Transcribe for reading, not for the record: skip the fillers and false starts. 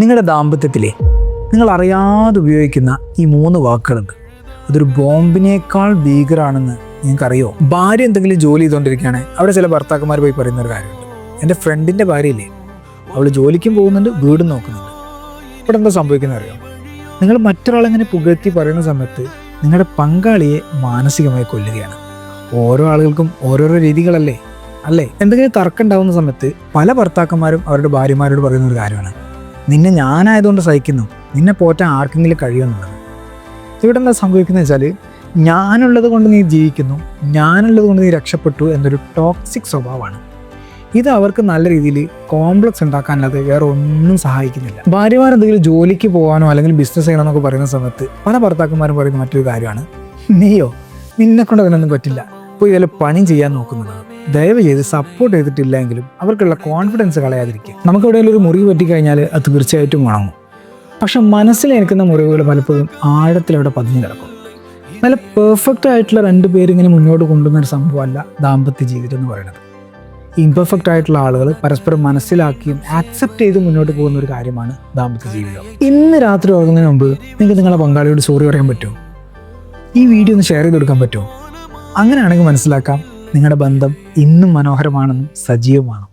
നിങ്ങളുടെ ദാമ്പത്യത്തിലെ നിങ്ങൾ അറിയാതെ ഉപയോഗിക്കുന്ന ഈ 3 വാക്കുകളുണ്ട്. അതൊരു ബോംബിനേക്കാൾ ഭീകരമാണെന്ന് നിങ്ങൾക്കറിയോ? ഭാര്യ എന്തെങ്കിലും ജോലി ചെയ്തുകൊണ്ടിരിക്കുകയാണ്, അവിടെ ചില ഭർത്താക്കന്മാർ പോയി പറയുന്ന ഒരു കാര്യമുണ്ട്. എൻ്റെ ഫ്രണ്ടിൻ്റെ ഭാര്യയില്ലേ, അവൾ ജോലിക്കും പോകുന്നുണ്ട്, വീടും നോക്കുന്നുണ്ട്. ഇവിടെ എന്താ സംഭവിക്കുന്നത് അറിയാം? നിങ്ങൾ മറ്റൊരാളെങ്ങനെ പുകഴ്ത്തി പറയുന്ന സമയത്ത് നിങ്ങളുടെ പങ്കാളിയെ മാനസികമായി കൊല്ലുകയാണ്. ഓരോ ആളുകൾക്കും ഓരോരോ രീതികളല്ലേ അല്ലേ? എന്തെങ്കിലും തർക്കം ഉണ്ടാകുന്ന സമയത്ത് പല ഭർത്താക്കന്മാരും അവരുടെ ഭാര്യമാരോട് പറയുന്ന ഒരു കാര്യമാണ്, നിന്നെ ഞാനായതുകൊണ്ട് സഹിക്കുന്നു, നിന്നെ പോറ്റാൻ ആർക്കെങ്കിലും കഴിയുമെന്നുള്ളത്. ഇവിടെ എന്താ സംഭവിക്കുന്നത് വെച്ചാൽ, ഞാനുള്ളത് കൊണ്ട് നീ ജീവിക്കുന്നു, ഞാനുള്ളത് കൊണ്ട് നീ രക്ഷപ്പെട്ടു എന്നൊരു ടോക്സിക് സ്വഭാവമാണ്. ഇത് അവർക്ക് നല്ല രീതിയിൽ കോംപ്ലക്സ് ഉണ്ടാക്കാനല്ലാതെ വേറെ ഒന്നും സഹായിക്കുന്നില്ല. ഭാര്യമാർ എന്തെങ്കിലും ജോലിക്ക് പോകാനോ അല്ലെങ്കിൽ ബിസിനസ് ചെയ്യണോ എന്നൊക്കെ പറയുന്ന സമയത്ത് പല ഭർത്താക്കന്മാരും പറയുന്ന മറ്റൊരു കാര്യമാണ്, നീയോ, നിന്നെ കൊണ്ട് അതിനൊന്നും പറ്റില്ല, പോയി ഇതിൽ പണി ചെയ്യാൻ നോക്കുന്നുള്ളത്. ദയവ് ചെയ്ത് സപ്പോർട്ട് ചെയ്തിട്ടില്ലെങ്കിലും അവർക്കുള്ള കോൺഫിഡൻസ് കളയാതിരിക്കുക. നമുക്ക് എവിടെയെങ്കിലും ഒരു മുറിവ് പറ്റിക്കഴിഞ്ഞാൽ അത് തീർച്ചയായിട്ടും ഉണങ്ങും. പക്ഷെ മനസ്സിലേൽക്കുന്ന മുറിവുകൾ പലപ്പോഴും ആഴത്തിലവിടെ പതിഞ്ഞു കിടക്കും. നല്ല പെർഫെക്റ്റ് ആയിട്ടുള്ള 2 പേരിങ്ങനെ മുന്നോട്ട് കൊണ്ടുവന്ന ഒരു സംഭവമല്ല ദാമ്പത്യ ജീവിതം എന്ന് പറയുന്നത്. ഇംപെർഫെക്റ്റ് ആയിട്ടുള്ള ആളുകൾ പരസ്പരം മനസ്സിലാക്കിയും ആക്സെപ്റ്റ് ചെയ്ത് മുന്നോട്ട് പോകുന്ന ഒരു കാര്യമാണ് ദാമ്പത്യ ജീവിതം. ഇന്ന് രാത്രി ഉറങ്ങുന്നതിന് മുമ്പ് നിങ്ങൾക്ക് നിങ്ങളുടെ പങ്കാളിയോട് സോറി പറയാൻ പറ്റുമോ? ഈ വീഡിയോ ഒന്ന് ഷെയർ ചെയ്ത് കൊടുക്കാൻ പറ്റുമോ? അങ്ങനെയാണെങ്കിൽ മനസ്സിലാക്കാം നിങ്ങളുടെ ബന്ധം ഇന്നും മനോഹരമാണെന്നും സജീവമാണ്.